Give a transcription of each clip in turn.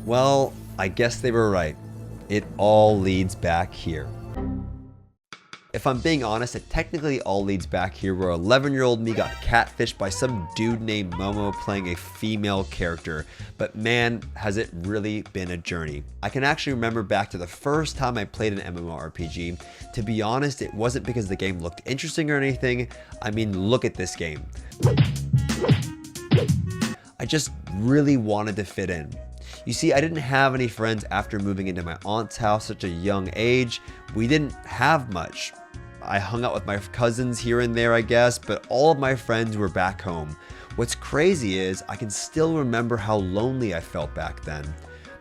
Well, I guess they were right. It all leads back here. If I'm being honest, it technically all leads back here where 11-year-old me got catfished by some dude named Momo playing a female character. But man, has it really been a journey. I can actually remember back to the first time I played an MMORPG. To be honest, it wasn't because the game looked interesting or anything. I mean, look at this game. I just really wanted to fit in. You see, I didn't have any friends after moving into my aunt's house at such a young age. We didn't have much. I hung out with my cousins here and there, I guess, but all of my friends were back home. What's crazy is I can still remember how lonely I felt back then.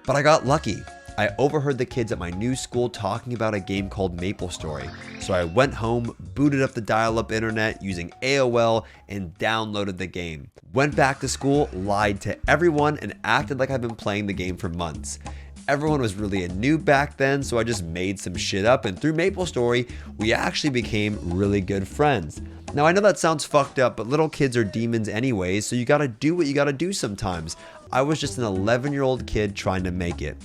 But I got lucky. I overheard the kids at my new school talking about a game called MapleStory. So I went home, booted up the dial-up internet using AOL, and downloaded the game. Went back to school, lied to everyone, and acted like I've been playing the game for months. Everyone was really a noob back then, so I just made some shit up, and through MapleStory, we actually became really good friends. Now I know that sounds fucked up, but little kids are demons anyways, so you gotta do what you gotta do sometimes. I was just an 11-year-old kid trying to make it.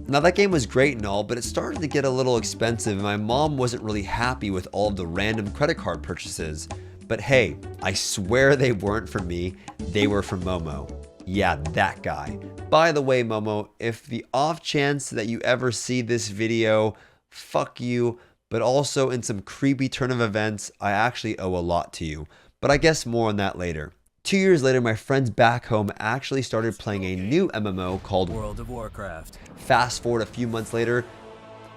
Now that game was great and all, but it started to get a little expensive and my mom wasn't really happy with all of the random credit card purchases. But hey, I swear they weren't for me, they were for Momo. Yeah, that guy. By the way, Momo, if the off chance that you ever see this video, fuck you, but also in some creepy turn of events, I actually owe a lot to you. But I guess more on that later. 2 years later, my friends back home actually started playing a new MMO called World of Warcraft. Fast forward a few months later,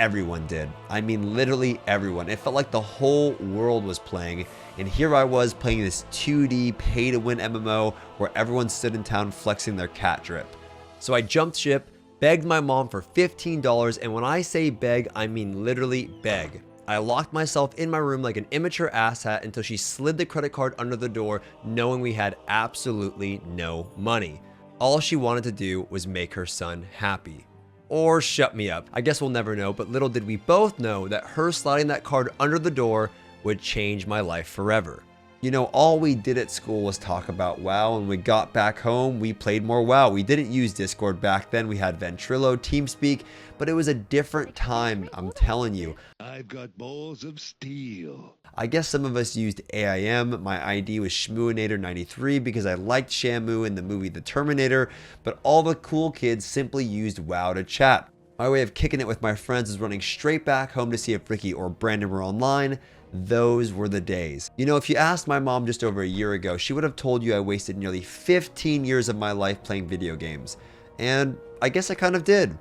everyone did. I mean, literally everyone. It felt like the whole world was playing. And here I was playing this 2D pay-to-win MMO where everyone stood in town flexing their cat drip. So I jumped ship, begged my mom for $15, and when I say beg, I mean literally beg. I locked myself in my room like an immature asshat until she slid the credit card under the door, knowing we had absolutely no money. All she wanted to do was make her son happy. Or shut me up. I guess we'll never know, but little did we both know that her sliding that card under the door would change my life forever. You know, all we did at school was talk about WoW, and when we got back home, we played more WoW. We didn't use Discord back then. We had Ventrilo, TeamSpeak, but it was a different time, I'm telling you. I've got balls of steel. I guess some of us used AIM. My ID was Shmooinator93 because I liked Shamu in the movie The Terminator, but all the cool kids simply used WoW to chat. My way of kicking it with my friends was running straight back home to see if Ricky or Brandon were online. Those were the days. You know, if you asked my mom just over a year ago, she would have told you I wasted nearly 15 years of my life playing video games. And I guess I kind of did.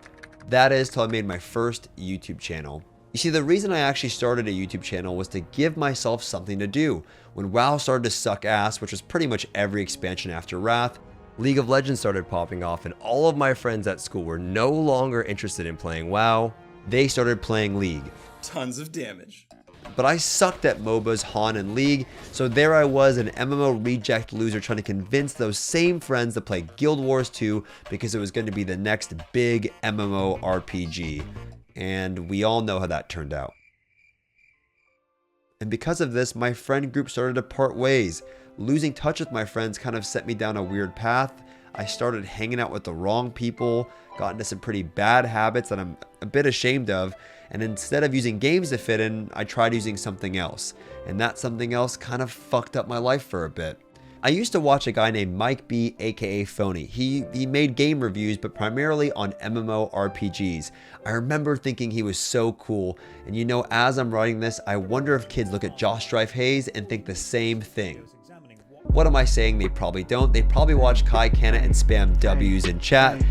That is till I made my first YouTube channel. You see, the reason I actually started a YouTube channel was to give myself something to do. When WoW started to suck ass, which was pretty much every expansion after Wrath, League of Legends started popping off and all of my friends at school were no longer interested in playing WoW. They started playing League. Tons of damage. But I sucked at MOBAs, Han, and League, so there I was, an MMO reject loser trying to convince those same friends to play Guild Wars 2 because it was going to be the next big MMORPG. And we all know how that turned out. And because of this, my friend group started to part ways. Losing touch with my friends kind of set me down a weird path. I started hanging out with the wrong people, got into some pretty bad habits that I'm a bit ashamed of, and instead of using games to fit in, I tried using something else. And that something else kind of fucked up my life for a bit. I used to watch a guy named Mike B, aka Phony. He made game reviews, but primarily on MMORPGs. I remember thinking he was so cool, and you know, as I'm writing this, I wonder if kids look at Josh Strife Hayes and think the same thing. What am I saying? They probably don't. They probably watch Kai Kanna and spam W's in chat.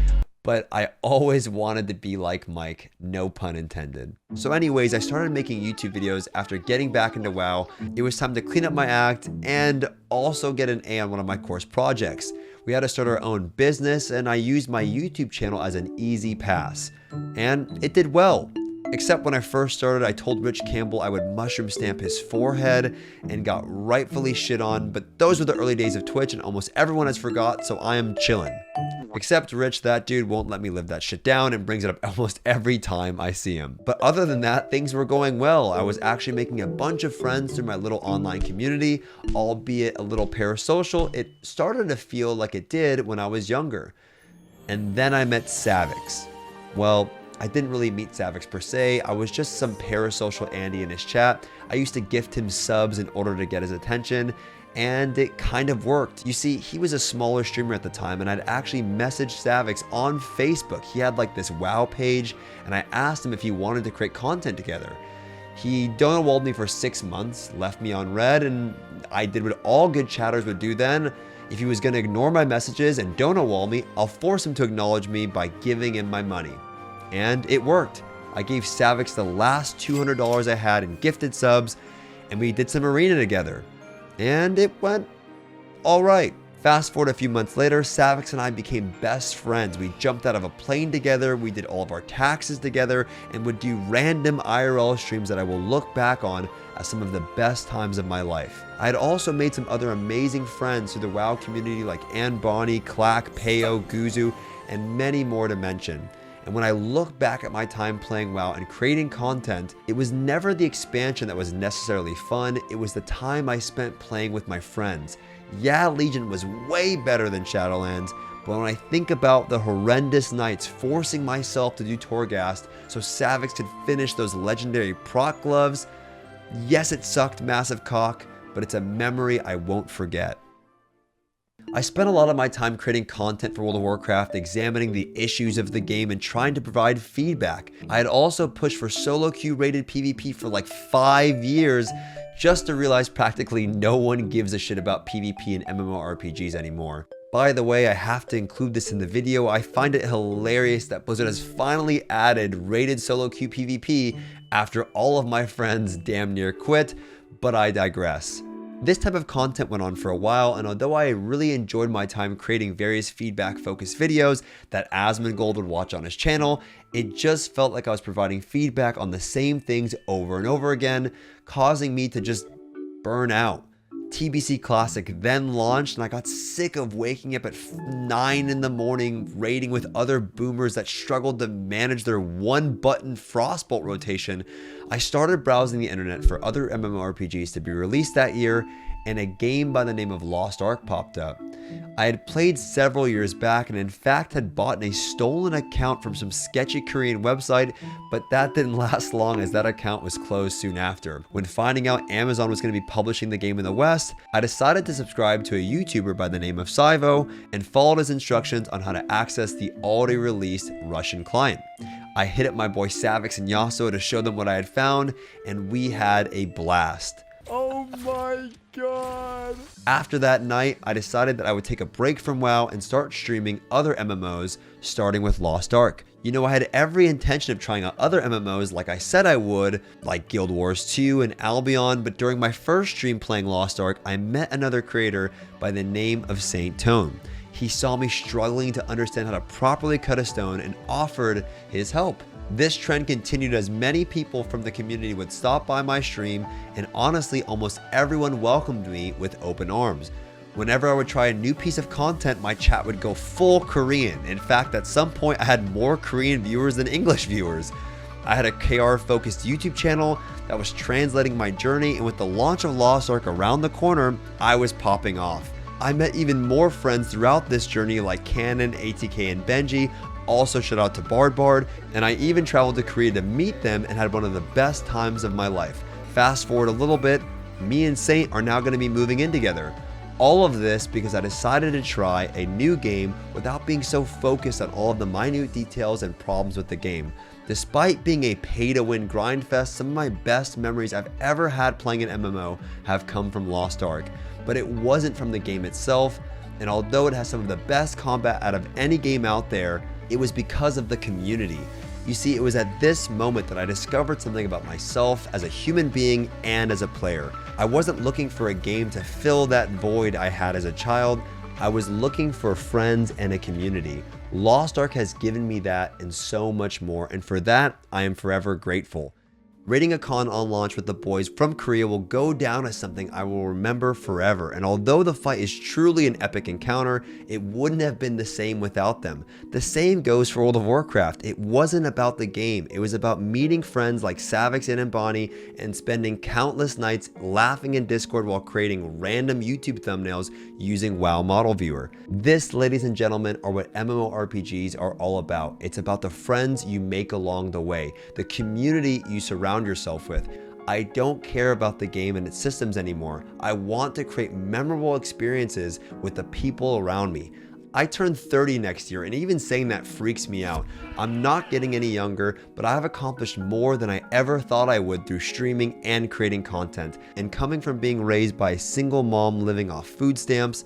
But I always wanted to be like Mike, no pun intended. So anyways, I started making YouTube videos after getting back into WoW. It was time to clean up my act and also get an A on one of my course projects. We had to start our own business and I used my YouTube channel as an easy pass. And it did well. Except when I first started, I told Rich Campbell I would mushroom stamp his forehead and got rightfully shit on, but those were the early days of Twitch and almost everyone has forgot, so I am chillin'. Except Rich, that dude won't let me live that shit down and brings it up almost every time I see him. But other than that, things were going well. I was actually making a bunch of friends through my little online community, albeit a little parasocial. It started to feel like it did when I was younger. And then I met Savix. Well, I didn't really meet Savix per se, I was just some parasocial Andy in his chat. I used to gift him subs in order to get his attention, and it kind of worked. You see, he was a smaller streamer at the time, and I'd actually messaged Savix on Facebook. He had like this WoW page, and I asked him if he wanted to create content together. He donut walled me for 6 months, left me on red, and I did what all good chatters would do then. If he was going to ignore my messages and donut wall me, I'll force him to acknowledge me by giving him my money. And it worked. I gave Savix the last $200 I had in gifted subs, and we did some arena together. And it went all right. Fast forward a few months later, Savix and I became best friends. We jumped out of a plane together, we did all of our taxes together, and would do random IRL streams that I will look back on as some of the best times of my life. I had also made some other amazing friends through the WoW community like Ann Bonnie, Clack, Peo, Guzu, and many more to mention. And when I look back at my time playing WoW and creating content, it was never the expansion that was necessarily fun, it was the time I spent playing with my friends. Yeah, Legion was way better than Shadowlands, but when I think about the horrendous nights forcing myself to do Torghast so Savix could finish those legendary proc gloves, yes, it sucked massive cock, but it's a memory I won't forget. I spent a lot of my time creating content for World of Warcraft, examining the issues of the game and trying to provide feedback. I had also pushed for solo queue rated PvP for like 5 years just to realize practically no one gives a shit about PvP in MMORPGs anymore. By the way, I have to include this in the video. I find it hilarious that Blizzard has finally added rated solo queue PvP after all of my friends damn near quit, but I digress. This type of content went on for a while, and although I really enjoyed my time creating various feedback-focused videos that Asmongold would watch on his channel, it just felt like I was providing feedback on the same things over and over again, causing me to just burn out. TBC Classic then launched, and I got sick of waking up at 9 in the morning raiding with other boomers that struggled to manage their one-button Frostbolt rotation. I started browsing the internet for other MMORPGs to be released that year, and a game by the name of Lost Ark popped up. I had played several years back and in fact had bought a stolen account from some sketchy Korean website, but that didn't last long as that account was closed soon after. When finding out Amazon was going to be publishing the game in the West, I decided to subscribe to a YouTuber by the name of Saivo and followed his instructions on how to access the already released Russian client. I hit up my boy Savix and Yasuo to show them what I had found, and we had a blast. Oh my god! After that night, I decided that I would take a break from WoW and start streaming other MMOs, starting with Lost Ark. You know, I had every intention of trying out other MMOs like I said I would, like Guild Wars 2 and Albion, but during my first stream playing Lost Ark, I met another creator by the name of Saint Tone. He saw me struggling to understand how to properly cut a stone and offered his help. This trend continued as many people from the community would stop by my stream, and honestly almost everyone welcomed me with open arms. Whenever I would try a new piece of content, my chat would go full Korean. In fact, at some point I had more Korean viewers than English viewers. I had a KR focused YouTube channel that was translating my journey, and with the launch of Lost Ark around the corner, I was popping off. I met even more friends throughout this journey like Cannon, ATK, and Benji. Also shout out to Bard, and I even traveled to Korea to meet them and had one of the best times of my life. Fast forward a little bit, me and Saint are now going to be moving in together. All of this because I decided to try a new game without being so focused on all of the minute details and problems with the game. Despite being a pay-to-win grind fest, some of my best memories I've ever had playing an MMO have come from Lost Ark. But it wasn't from the game itself, and although it has some of the best combat out of any game out there, it was because of the community. You see, it was at this moment that I discovered something about myself as a human being and as a player. I wasn't looking for a game to fill that void I had as a child. I was looking for friends and a community. Lost Ark has given me that and so much more, and for that, I am forever grateful. Raiding a con on launch with the boys from Korea will go down as something I will remember forever, and although the fight is truly an epic encounter, it wouldn't have been the same without them. The same goes for World of Warcraft. It wasn't about the game, it was about meeting friends like Savix and Bonnie and spending countless nights laughing in Discord while creating random YouTube thumbnails using WoW Model Viewer. This, ladies and gentlemen, are what MMORPGs are all about. It's about the friends you make along the way, the community you surround yourself with. I don't care about the game and its systems anymore. I want to create memorable experiences with the people around me. I turn 30 next year, and even saying that freaks me out. I'm not getting any younger, but I have accomplished more than I ever thought I would through streaming and creating content. And coming from being raised by a single mom living off food stamps,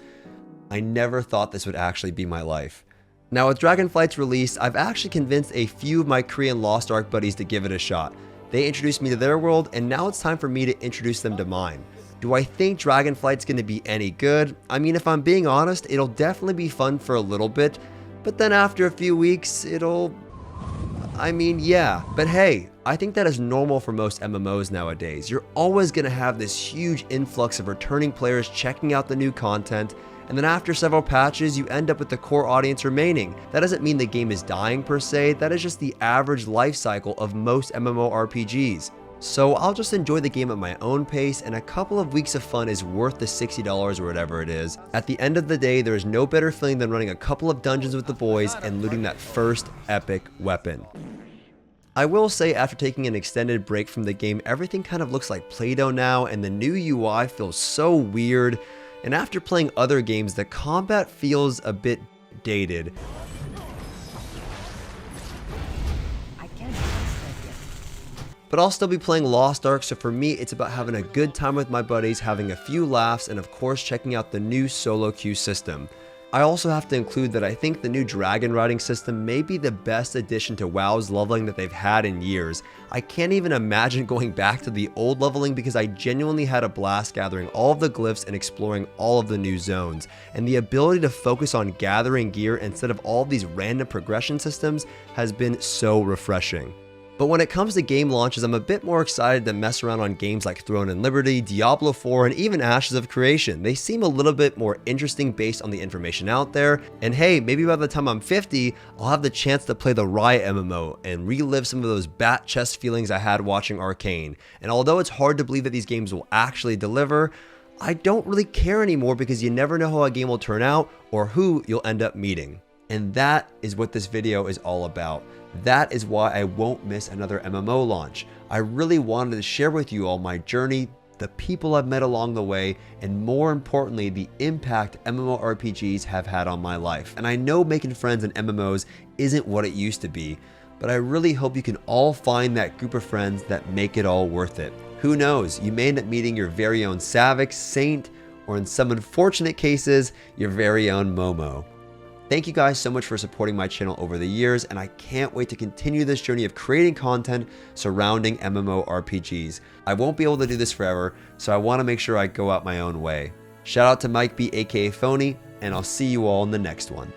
I never thought this would actually be my life. Now with Dragonflight's release, I've actually convinced a few of my Korean Lost Ark buddies to give it a shot. They introduced me to their world, and now it's time for me to introduce them to mine. Do I think Dragonflight's gonna be any good? I mean, if I'm being honest, it'll definitely be fun for a little bit, but then after a few weeks, yeah. But hey, I think that is normal for most MMOs nowadays. You're always gonna have this huge influx of returning players checking out the new content, and then after several patches, you end up with the core audience remaining. That doesn't mean the game is dying per se, that is just the average life cycle of most MMORPGs. So I'll just enjoy the game at my own pace, and a couple of weeks of fun is worth the $60 or whatever it is. At the end of the day, there is no better feeling than running a couple of dungeons with the boys and looting that first epic weapon. I will say, after taking an extended break from the game, everything kind of looks like Play-Doh now, and the new UI feels so weird. And after playing other games, the combat feels a bit dated. But I'll still be playing Lost Ark, so for me, it's about having a good time with my buddies, having a few laughs, and of course checking out the new solo queue system. I also have to include that I think the new dragon riding system may be the best addition to WoW's leveling that they've had in years. I can't even imagine going back to the old leveling because I genuinely had a blast gathering all of the glyphs and exploring all of the new zones. And the ability to focus on gathering gear instead of all of these random progression systems has been so refreshing. But when it comes to game launches, I'm a bit more excited to mess around on games like Throne and Liberty, Diablo 4, and even Ashes of Creation. They seem a little bit more interesting based on the information out there. And hey, maybe by the time I'm 50, I'll have the chance to play the Riot MMO and relive some of those bat chest feelings I had watching Arcane. And although it's hard to believe that these games will actually deliver, I don't really care anymore because you never know how a game will turn out or who you'll end up meeting. And that is what this video is all about. That is why I won't miss another MMO launch. I really wanted to share with you all my journey, the people I've met along the way, and more importantly, the impact MMORPGs have had on my life. And I know making friends in MMOs isn't what it used to be, but I really hope you can all find that group of friends that make it all worth it. Who knows, you may end up meeting your very own Savix, Saint, or in some unfortunate cases, your very own Momo. Thank you guys so much for supporting my channel over the years, and I can't wait to continue this journey of creating content surrounding MMORPGs. I won't be able to do this forever, so I want to make sure I go out my own way. Shout out to Mike B, aka Phony, and I'll see you all in the next one.